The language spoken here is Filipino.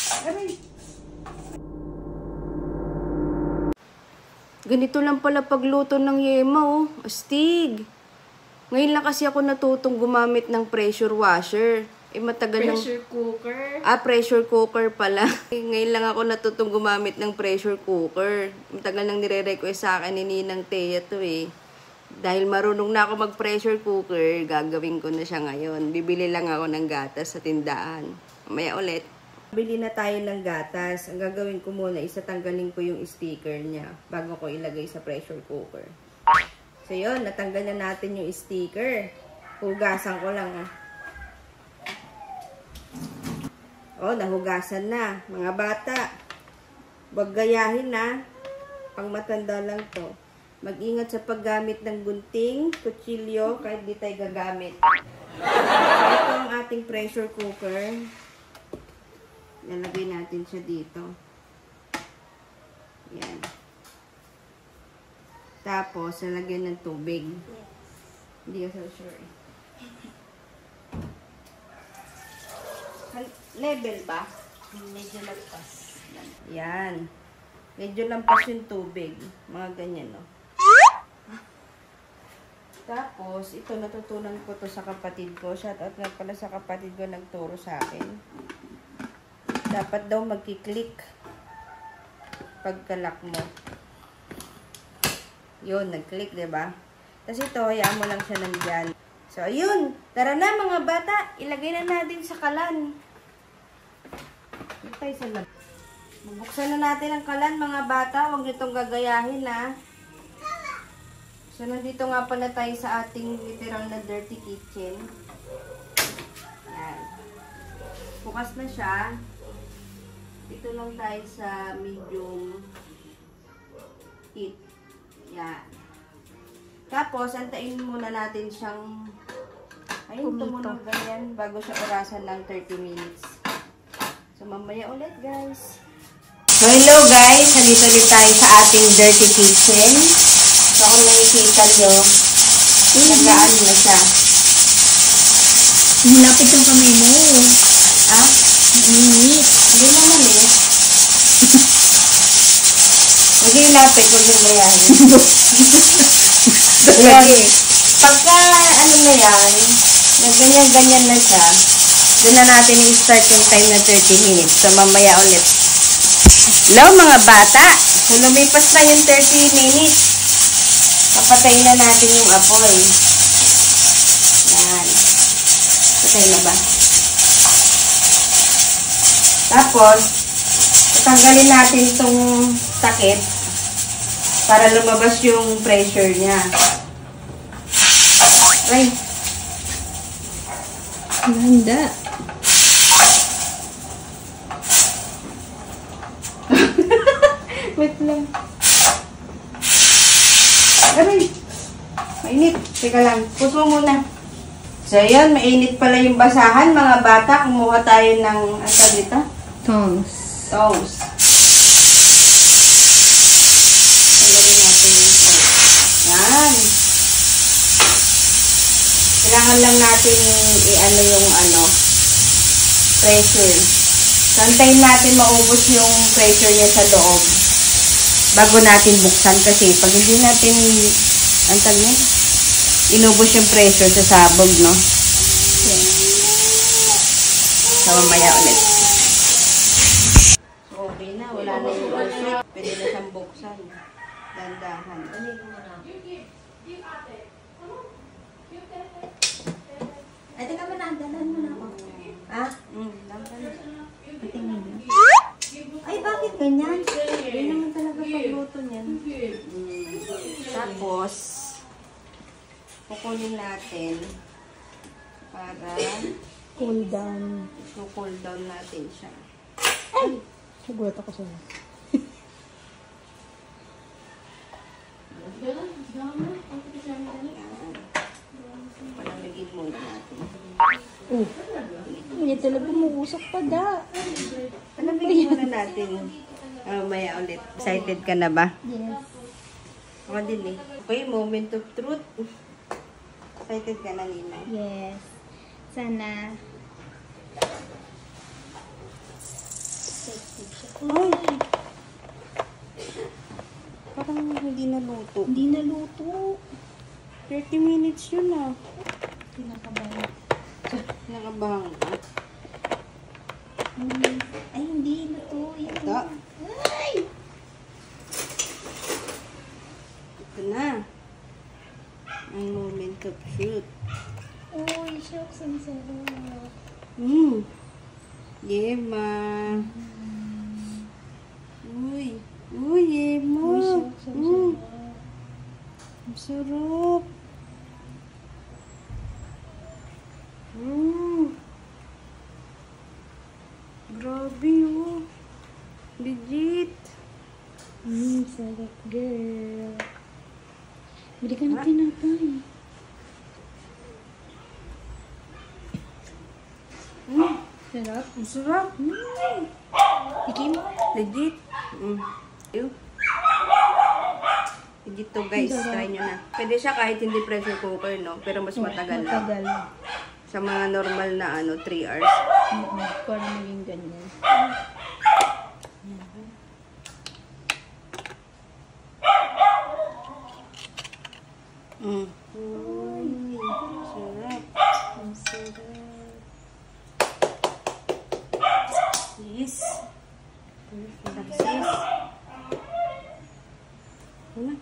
Aray. Ganito lang pala pagluto ng yema, oh. Astig. Ngayon lang kasi ako natutong gumamit ng pressure washer. Matagal pressure cooker? Pressure cooker pala. Ngayon lang ako natutong gumamit ng pressure cooker. Matagal nang nire-request sa akin ni Ninang Thea to eh. Dahil marunong na ako mag-pressure cooker, gagawin ko na siya ngayon. Bibili lang ako ng gatas sa tindahan. Mamaya ulit. Bili na tayo ng gatas. Ang gagawin ko muna, tanggalin ko yung sticker niya bago ko ilagay sa pressure cooker. So yun, natanggal na natin yung sticker. Hugasan ko lang ah. Oh, nahugasan na. Mga bata, wag gayahin na. Pang matanda lang to. Mag-ingat sa paggamit ng gunting, kutsilyo, kahit di tayo gagamit. Ito ang ating pressure cooker. Lalagay natin siya dito. Yan. Tapos, lalagyan ng tubig. Hindi ka so sure. Level ba? Medyo lagpas. Yan. Medyo lampas yung tubig. Mga ganyan, no? Tapos, ito natutunan ko to sa kapatid ko. Shoutout nga pala sa kapatid ko nagturo sa akin. Dapat daw magkiklik pagkalak mo. Yun, nag-click, diba? Tapos ito, hayaan mo lang siya nandyan. So, ayun. Tara na, mga bata. Ilagay na natin sa kalan. Ito sa lab. Bubuksan na natin ang kalan, mga bata. Huwag nitong gagayahin, ha. So, nandito nga pala tayo sa ating literal na dirty kitchen. Yan. Bukas na siya. Ito lang tayo sa medium heat. Yan. Tapos, antayin muna natin siyang tumunog ganyan bago siya orasan ng 30 minutes. So, mamaya ulit, guys. So, hello guys. Nandito ulit tayo sa ating dirty kitchen. So, kung nakikita nyo, nagaan na siya. Malapit yung kamay mo. Ha? Init. Hindi naman eh. Huwag yung lapit, huwag yung gayahin. Pagka ano na yan, ganyan-ganyan na siya, doon na natin i-start yung time na 30 minutes. So, mamaya ulit. Hello mga bata! So, lumipas na yung 30 minutes. Papatayin na natin yung apoy. Yan. Patay na ba? Tapos, tatanggalin natin itong takip para lumabas yung pressure niya. Ay! Ganda. Wait lang. Aray! Mainit. Teka lang. Pus mo muna. So, yun. Mainit pala yung basahan. Mga bata, kumuha tayo ng, ano dito? Tongs. Tongs. Ilagay natin yung tongs. Yan. Kailangan lang natin i-ano yung pressure. So, antayin natin maubos yung pressure niya sa loob bago natin buksan kasi pag hindi natin inubos yung pressure sa sabog, no? Yeah. So, mamaya ulit. So, okay na. Wala na yung pressure. Pwede na siyang buksan. Dandahan. Ay, teka mo na. Dalan mo na ako. Ha? Ay, bakit ganyan? Hindi naman talaga pagluto niyan. Tapos, kukunin natin para Cool down. cool down natin siya. Ay! Nagulat ako sa'yo. Palalagin muna natin. Oh, hindi talaga umuusok pa da. Palalagin muna natin. Maya ulit. Excited ka na ba? Yes. Ako din eh. Okay, moment of truth. Excited ka na, Nina? Yes. Sana. hindi naluto. Hindi naluto. 30 minutes yun ah. Kinakabahan. Nakabahan ka. Ay, hindi luto. Ito. Ay! Ito na. Ang moment of truth. Uy, shucks, ang sarap. Yema. Uy. Uy, Yema. Uy, shucks, ang sarap. Ang sarap. Grabe oh. Legit. Sarap, girl. Bili ka ng tinapay. Sarap. Ang sarap. Tikim. Legit. Ew. Legit to guys. Ang sarap. Try nyo na. Pwede siya kahit hindi pressure cooker, no? Pero mas matagal lang. Matagal. Sa mga normal na 3 hours. Para maging ganyan. Uy, sarap. Ang sarap. Yes. Success. Ano?